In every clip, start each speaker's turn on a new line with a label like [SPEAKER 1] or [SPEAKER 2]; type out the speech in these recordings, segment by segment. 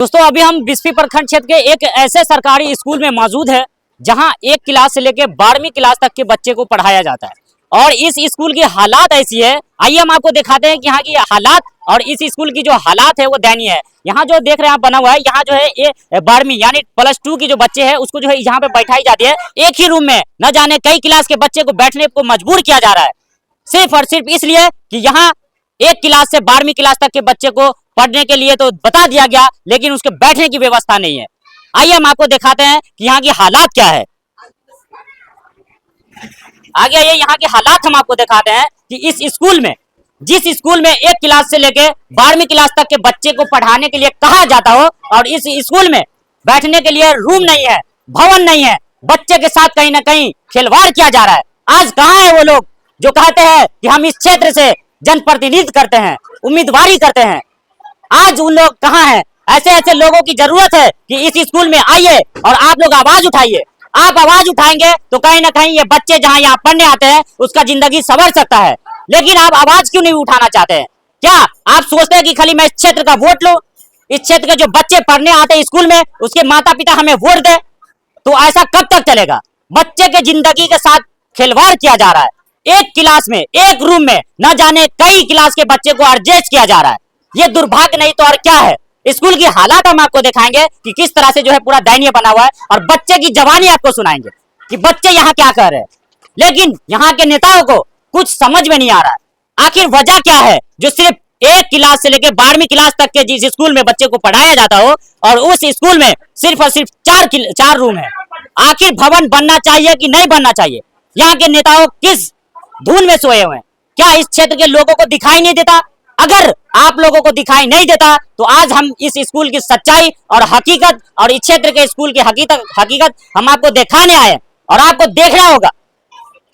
[SPEAKER 1] दोस्तों अभी हम बिस्फी प्रखंड क्षेत्र के एक ऐसे सरकारी स्कूल में मौजूद है जहां 1 क्लास से लेकर 12वीं क्लास तक के बच्चे को पढ़ाया जाता है और इस स्कूल की हालात ऐसी है। आइए हम आपको दिखाते हैं कि यहाँ की हालात और इस स्कूल की जो हालात है वो दयनीय है। यहाँ जो देख रहे हैं आप बना हुआ है, यहाँ जो है ये 12वीं यानी +2 की जो बच्चे हैं उसको जो है यहाँ पे बैठाई जाती है। एक ही रूम में न जाने कई क्लास के बच्चे को बैठने को मजबूर किया जा रहा है, सिर्फ और सिर्फ इसलिए कि यहाँ 1 क्लास से 12वीं क्लास तक के बच्चे को पढ़ने के लिए तो बता दिया गया, लेकिन उसके बैठने की व्यवस्था नहीं है। आइए हम आपको दिखाते हैं कि यहाँ की हालात क्या है। आगे आइए, यहाँ के हालात हम आपको दिखाते हैं कि इस स्कूल में, जिस स्कूल में 1 क्लास से लेके 12वीं क्लास तक के बच्चे को पढ़ाने के लिए कहा जाता हो और इस स्कूल में बैठने के लिए रूम नहीं है, भवन नहीं है, बच्चे के साथ कहीं ना कहीं खिलवाड़ किया जा रहा है। आज कहाँ है वो लोग जो कहते हैं कि हम इस क्षेत्र से जनप्रतिनिधित्व करते हैं, उम्मीदवारी करते हैं? आज उन लोग कहाँ हैं? ऐसे ऐसे लोगों की जरूरत है कि इस स्कूल में आइए और आप लोग आवाज उठाइए। आप आवाज उठाएंगे तो कहीं ना कहीं ये बच्चे जहाँ यहाँ पढ़ने आते हैं उसका जिंदगी संवर सकता है। लेकिन आप आवाज क्यों नहीं उठाना चाहते हैं? क्या आप सोचते हैं कि खाली मैं इस क्षेत्र का वोट लूं, इस क्षेत्र के जो बच्चे पढ़ने आते हैं स्कूल में उसके माता पिता हमें वोट दे? तो ऐसा कब तक चलेगा? बच्चे के जिंदगी के साथ खिलवाड़ किया जा रहा है। 1 क्लास में, 1 रूम में न जाने कई क्लास के बच्चे को एडजस्ट किया जा रहा है। ये दुर्भाग्य नहीं तो और क्या है। स्कूल की हालात हम आपको दिखाएंगे कि किस तरह से जो है पूरा दयनीय बना हुआ है और बच्चे की जवानी आपको सुनाएंगे कि बच्चे यहाँ क्या कर रहे हैं। लेकिन यहाँ के नेताओं को कुछ समझ में नहीं आ रहा है। आखिर वजह क्या है जो सिर्फ 1 क्लास से लेकर 12वीं क्लास तक के जिस स्कूल में बच्चे को पढ़ाया जाता हो और उस स्कूल में सिर्फ और सिर्फ 4 रूम है। आखिर भवन बनना चाहिए कि नहीं बनना चाहिए? यहाँ के नेताओं किस धुन में सोए हुए हैं? क्या इस क्षेत्र के लोगों को दिखाई नहीं देता? अगर आप लोगों को दिखाई नहीं देता तो आज हम इस स्कूल की सच्चाई और हकीकत और इस क्षेत्र के स्कूल की हकीकत हम आपको दिखाने आए और आपको देखना होगा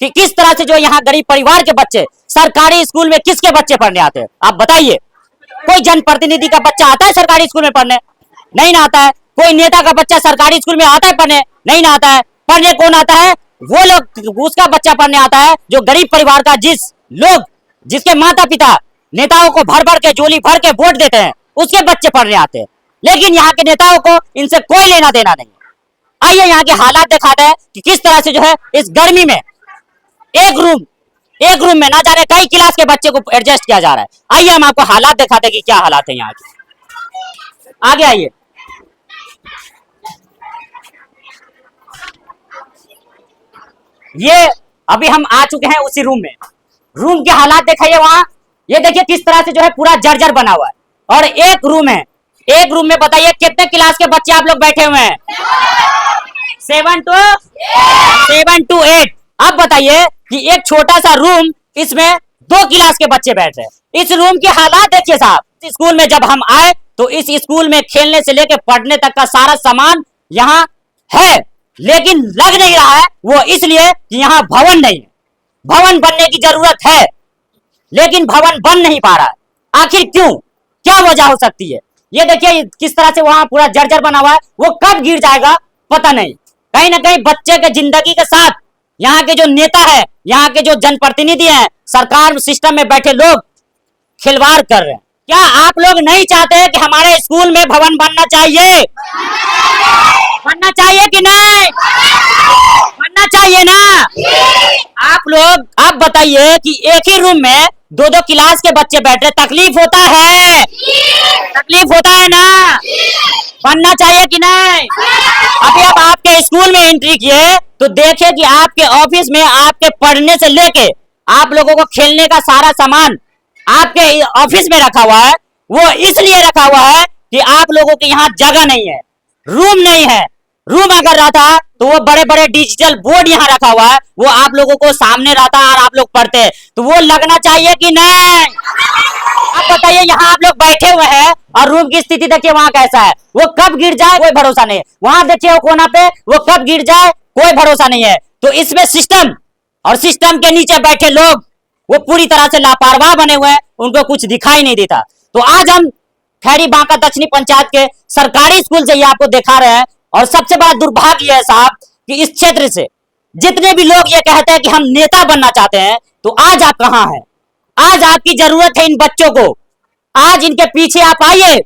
[SPEAKER 1] कि किस तरह से जो यहाँ गरीब परिवार के बच्चे सरकारी स्कूल में किसके बच्चे पढ़ने आते हैं। आप बताइए, कोई जनप्रतिनिधि का बच्चा आता है सरकारी स्कूल में पढ़ने? नहीं ना आता है। कोई नेता का बच्चा सरकारी स्कूल में आता है पढ़ने? नहीं ना आता है। पढ़ने कौन आता है? वो लोग, उसका बच्चा पढ़ने आता है जो गरीब परिवार का, जिसके माता पिता नेताओं को भर भर के, झोली भर के वोट देते हैं, उसके बच्चे पढ़ने आते हैं। लेकिन यहाँ के नेताओं को इनसे कोई लेना देना नहीं है। आइए यहाँ के हालात दिखाते हैं कि किस तरह से जो है इस गर्मी में एक रूम में ना जाने कई क्लास के बच्चे को एडजस्ट किया जा रहा है। आइए हम आपको हालात दिखाते हैं कि क्या हालात है यहाँ के। आगे आइए। ये अभी हम आ चुके हैं उसी रूम में। रूम के हालात दिखाइए वहां। ये देखिए किस तरह से जो है पूरा जर्जर बना हुआ है और 1 रूम है। 1 रूम में बताइए कितने क्लास के बच्चे आप लोग बैठे हुए हैं? 7 to 8। अब बताइए कि एक छोटा सा रूम, इसमें 2 क्लास के बच्चे बैठ रहे हैं। इस रूम की हालात देखिए साहब। स्कूल में जब हम आए तो इस स्कूल में खेलने से लेकर पढ़ने तक का सारा सामान यहाँ है, लेकिन लग नहीं रहा है। वो इसलिए कि यहाँ भवन नहीं है। भवन बनने की जरूरत है लेकिन भवन बन नहीं पा रहा है। आखिर क्यों? क्या वजह हो सकती है? ये देखिए किस तरह से वहां पूरा जर्जर बना हुआ है। वो कब गिर जाएगा पता नहीं। कहीं ना कहीं बच्चे के जिंदगी के साथ यहाँ के जो नेता है, यहाँ के जो जनप्रतिनिधि हैं, सरकार सिस्टम में बैठे लोग खिलवाड़ कर रहे हैं। क्या आप लोग नहीं चाहते कि हमारे स्कूल में भवन बनना चाहिए? बनना चाहिए कि नहीं? बनना चाहिए ना? आप बताइए कि एक ही रूम में 2 क्लास के बच्चे बैठे, तकलीफ होता है? तकलीफ होता है ना? बनना चाहिए कि नहीं? अभी आप आपके स्कूल में एंट्री किए तो देखिए कि आपके ऑफिस में आपके पढ़ने से लेके आप लोगों को खेलने का सारा सामान आपके ऑफिस में रखा हुआ है। वो इसलिए रखा हुआ है कि आप लोगों के यहाँ जगह नहीं है, रूम नहीं है। रूम अगर रहता तो वो बड़े बड़े डिजिटल बोर्ड यहाँ रखा हुआ है, वो आप लोगों को सामने रहता और आप लोग पढ़ते, तो वो लगना चाहिए कि नहीं? आप बताइए, यहाँ आप लोग बैठे हुए हैं और रूम की स्थिति देखिए वहां कैसा है। वो कब गिर जाए कोई भरोसा नहीं है। वहां देखिए वो कोना पे, वो कब गिर जाए कोई भरोसा नहीं है। तो इसमें सिस्टम और सिस्टम के नीचे बैठे लोग वो पूरी तरह से लापरवाह बने हुए हैं, उनको कुछ दिखाई नहीं देता। तो आज हम खैरी बांका दक्षिणी पंचायत के सरकारी स्कूल से ये आपको दिखा रहे हैं। और सबसे बड़ा दुर्भाग्य है साहब कि इस क्षेत्र से जितने भी लोग ये कहते हैं कि हम नेता बनना चाहते हैं, तो आज आप कहाँ हैं? आज आपकी जरूरत है इन बच्चों को। आज इनके पीछे आप आइए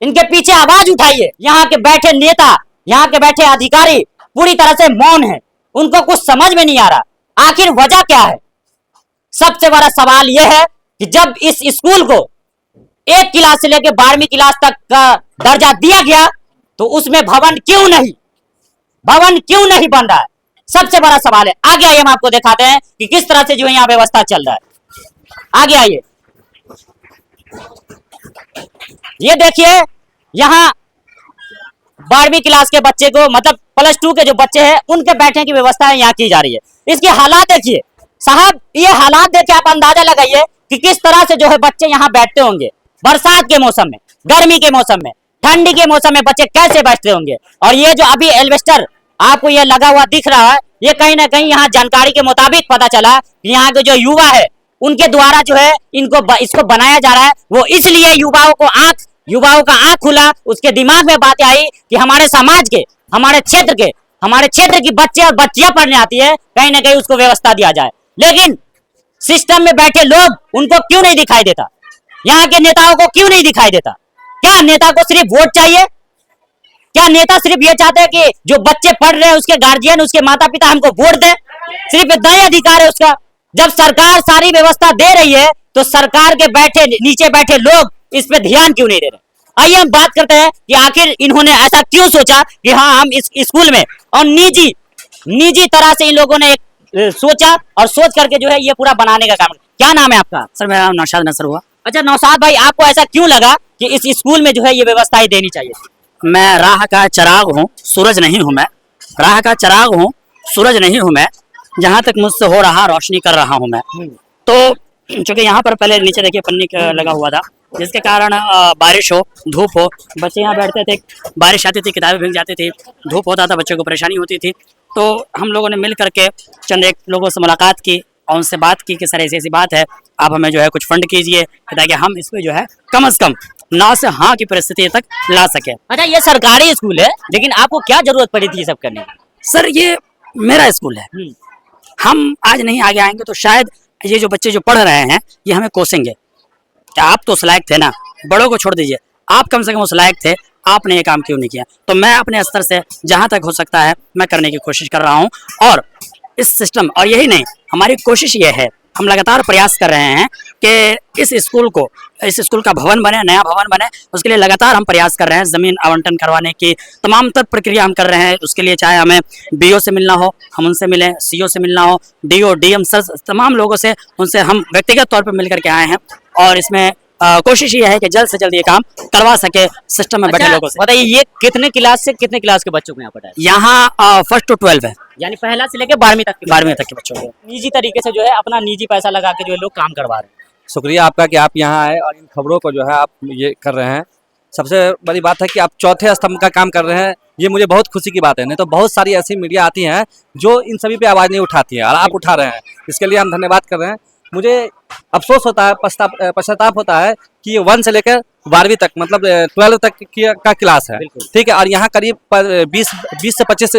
[SPEAKER 1] इनके पीछे आवाज उठाइए। यहाँ के बैठे नेता, यहाँ के बैठे अधिकारी पूरी तरह से मौन है, उनको कुछ समझ में नहीं आ रहा आखिर वजह क्या है। सबसे बड़ा सवाल यह है कि जब इस स्कूल को 1 क्लास से लेकर 12वीं क्लास तक का दर्जा दिया गया तो उसमें भवन क्यों नहीं बन रहा है, सबसे बड़ा सवाल है। आगे आइए, हम आपको दिखाते हैं कि किस तरह से जो है यहाँ व्यवस्था चल रहा है। आगे आइए, ये देखिए यहाँ 12वीं क्लास के बच्चे को, मतलब +2 के जो बच्चे हैं उनके बैठने की व्यवस्था यहाँ की जा रही है। इसके हालात देखिए साहब, ये हालात देखिए, आप अंदाजा लगाइए कि किस तरह से जो है बच्चे यहाँ बैठते होंगे। बरसात के मौसम में, गर्मी के मौसम में, ठंडी के मौसम में बच्चे कैसे बैठते होंगे। और ये जो अभी एल्वेस्टर आपको ये लगा हुआ दिख रहा है, ये कहीं ना कहीं यहाँ जानकारी के मुताबिक पता चला कि यहाँ के जो युवा है उनके द्वारा जो है इसको बनाया जा रहा है। वो इसलिए युवाओं का आंख खुला, उसके दिमाग में बात आई कि हमारे समाज के, हमारे क्षेत्र की बच्चे और बच्चियां पढ़ने आती है, कहीं ना कहीं उसको व्यवस्था दिया जाए। लेकिन सिस्टम में बैठे लोग, उनको क्यों नहीं दिखाई देता, यहाँ के नेताओं को क्यों नहीं दिखाई देता। क्या नेता को सिर्फ वोट चाहिए? क्या नेता सिर्फ ये चाहते हैं कि जो बच्चे पढ़ रहे हैं उसके गार्जियन, उसके माता पिता हमको वोट दें? सिर्फ इतना ही अधिकार है उसका। जब सरकार सारी व्यवस्था दे रही है तो सरकार के नीचे बैठे लोग इस पे ध्यान क्यों नहीं दे रहे। आइए हम बात करते हैं कि आखिर इन्होंने ऐसा क्यों सोचा कि हाँ हम इस स्कूल में, और निजी तरह से इन लोगों ने एक सोचा और सोच करके जो है ये पूरा बनाने का काम। क्या नाम है आपका?
[SPEAKER 2] सर मेरा नाम नौशाद नसर हुआ।
[SPEAKER 1] अच्छा नौशाद भाई, आपको ऐसा क्यों लगा कि इस स्कूल में जो है ये व्यवस्थाएं देनी चाहिए?
[SPEAKER 2] मैं राह का चिराग हूँ, सूरज नहीं हूँ। मैं राह का चिराग हूँ, सूरज नहीं हूँ। मैं जहाँ तक मुझसे हो रहा रोशनी कर रहा हूँ मैं। तो चूंकि यहाँ पर पहले नीचे देखिए पन्नी लगा हुआ था, जिसके कारण बारिश हो, धूप हो, बच्चे यहाँ बैठते थे, बारिश आती थी, किताबें भीग जाती थी, धूप होता था, बच्चों को परेशानी होती थी। तो हम लोगों ने मिल करके चंद एक लोगों से मुलाकात की और उनसे बात की कि सर ऐसी ऐसी बात है, आप हमें जो है कुछ फंड कीजिए ताकि हम इसमें जो है कम से कम ना से हाँ की परिस्थिति तक ला सके।
[SPEAKER 1] अच्छा ये सरकारी स्कूल है, लेकिन आपको क्या जरूरत पड़ी थी ये सब करने की?
[SPEAKER 2] सर ये मेरा स्कूल है, हम आज नहीं आगे आएंगे तो शायद ये जो बच्चे जो पढ़ रहे हैं ये हमें कोसेंगे। आप तो उस लायक थे ना, बड़ों को छोड़ दीजिए, आप कम से कम उस लायक थे, आपने ये काम क्यों नहीं किया? तो मैं अपने स्तर से जहाँ तक हो सकता है मैं करने की कोशिश कर रहा हूँ। और इस सिस्टम, और यही नहीं, हमारी कोशिश ये है, हम लगातार प्रयास कर रहे हैं कि इस स्कूल का भवन बने, नया भवन बने। उसके लिए लगातार हम प्रयास कर रहे हैं, ज़मीन आवंटन करवाने की तमाम तर प्रक्रिया हम कर रहे हैं। उसके लिए चाहे हमें BO से मिलना हो, हम उनसे मिलें, CO से मिलना हो, DO DM सर, तमाम लोगों से, उनसे हम व्यक्तिगत तौर पर मिल करके आए हैं। और इसमें कोशिश ये है कि जल्द से जल्द ये काम करवा सके सिस्टम में बैठे लोगों से।
[SPEAKER 1] बताइए ये कितने क्लास से कितने क्लास के बच्चों को यहाँ पढ़ाया?
[SPEAKER 2] यहाँ 1st to 12 है,
[SPEAKER 1] यानी पहला से लेकर 12वीं तक
[SPEAKER 2] के बच्चों को
[SPEAKER 1] निजी तरीके से जो है अपना निजी पैसा लगा के जो है लोग काम करवा रहे हैं।
[SPEAKER 3] शुक्रिया आपका कि आप यहाँ आए और इन खबरों को जो है आप ये कर रहे हैं। सबसे बड़ी बात है कि आप चौथे स्तंभ का काम कर रहे हैं, ये मुझे बहुत खुशी की बात है। नहीं तो बहुत सारी ऐसी मीडिया आती हैं जो इन सभी पे आवाज़ नहीं उठाती है, और आप उठा रहे हैं, इसके लिए हम धन्यवाद कर रहे हैं। मुझे अफसोस होता है, पश्चाताप होता है कि 1 से लेकर 12वीं तक, मतलब 12 तक का क्लास है, ठीक है, और यहाँ करीब 20 से 25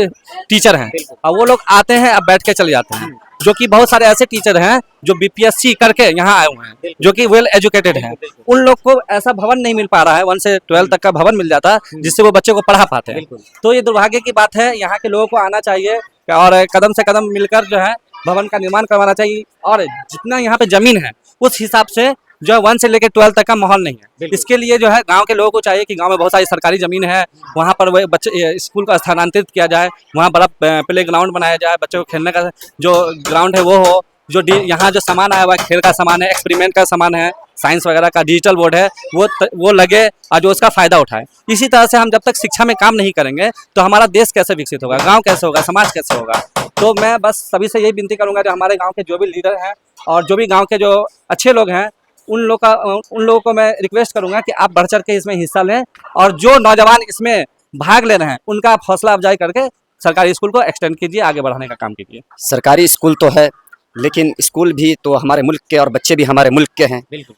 [SPEAKER 3] टीचर हैं, और वो लोग आते हैं अब बैठ के चले जाते हैं। जो कि बहुत सारे ऐसे टीचर हैं जो BPSC करके यहाँ आए हुए हैं, जो कि वेल एजुकेटेड हैं। उन लोग को ऐसा भवन नहीं मिल पा रहा है, 1 से 12 तक का भवन मिल जाता जिससे वो बच्चे को पढ़ा पाते हैं। तो ये दुर्भाग्य की बात है, यहाँ के लोगों को आना चाहिए और कदम से कदम मिलकर जो है भवन का निर्माण करवाना चाहिए। और जितना यहाँ पे जमीन है उस हिसाब से जो है 1 से लेकर 12 तक का माहौल नहीं है। इसके लिए जो है गांव के लोगों को चाहिए कि गांव में बहुत सारी सरकारी जमीन है, वहाँ पर वह बच्चे स्कूल को स्थानांतरित किया जाए, वहाँ बड़ा प्ले ग्राउंड बनाया जाए, बच्चों को खेलने का जो ग्राउंड है वो हो, जो यहाँ जो सामान आया हुआ है, खेल का सामान है, एक्सपेरिमेंट का सामान है, साइंस वगैरह का डिजिटल बोर्ड है, वो लगे और जो उसका फ़ायदा उठाए। इसी तरह से हम जब तक शिक्षा में काम नहीं करेंगे तो हमारा देश कैसे विकसित होगा, गाँव कैसे होगा, समाज कैसे होगा। तो मैं बस सभी से यही विनती करूँगा, जो हमारे गाँव के जो भी लीडर हैं और जो भी गाँव के जो अच्छे लोग हैं उन लोगों को मैं रिक्वेस्ट करूंगा कि आप बढ़ चढ़ के इसमें हिस्सा लें, और जो नौजवान इसमें भाग ले रहे हैं उनका हौसला अफजाई करके सरकारी स्कूल को एक्सटेंड कीजिए, आगे बढ़ाने का काम कीजिए।
[SPEAKER 4] सरकारी स्कूल तो है, लेकिन स्कूल भी तो हमारे मुल्क के और बच्चे भी हमारे मुल्क के हैं।
[SPEAKER 1] बिल्कुल।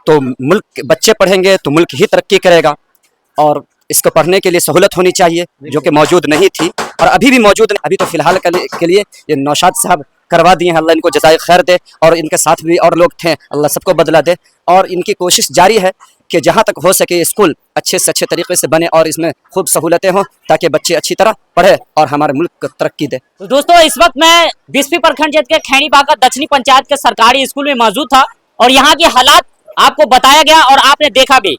[SPEAKER 4] तो मुल्क बच्चे पढ़ेंगे तो मुल्क ही तरक्की करेगा, और इसको पढ़ने के लिए सहूलत होनी चाहिए जो कि मौजूद नहीं थी और अभी भी मौजूद नहीं। अभी तो फिलहाल के लिए ये नौशाद साहब करवा दिए हैं, अल्लाह इनको जज़ाए खैर दे, और इनके साथ भी और लोग थे, अल्लाह सबको बदला दे। और इनकी कोशिश जारी है कि जहाँ तक हो सके स्कूल अच्छे से अच्छे तरीके से बने और इसमें खूब सहूलतें हों ताकि बच्चे अच्छी तरह पढ़े और हमारे मुल्क को तरक्की दे।
[SPEAKER 1] तो दोस्तों इस वक्त मैं बिस्फी प्रखंड क्षेत्र के खैनीबागा दक्षिणी पंचायत के सरकारी स्कूल में मौजूद था और यहाँ के हालात आपको बताया गया और आपने देखा भी।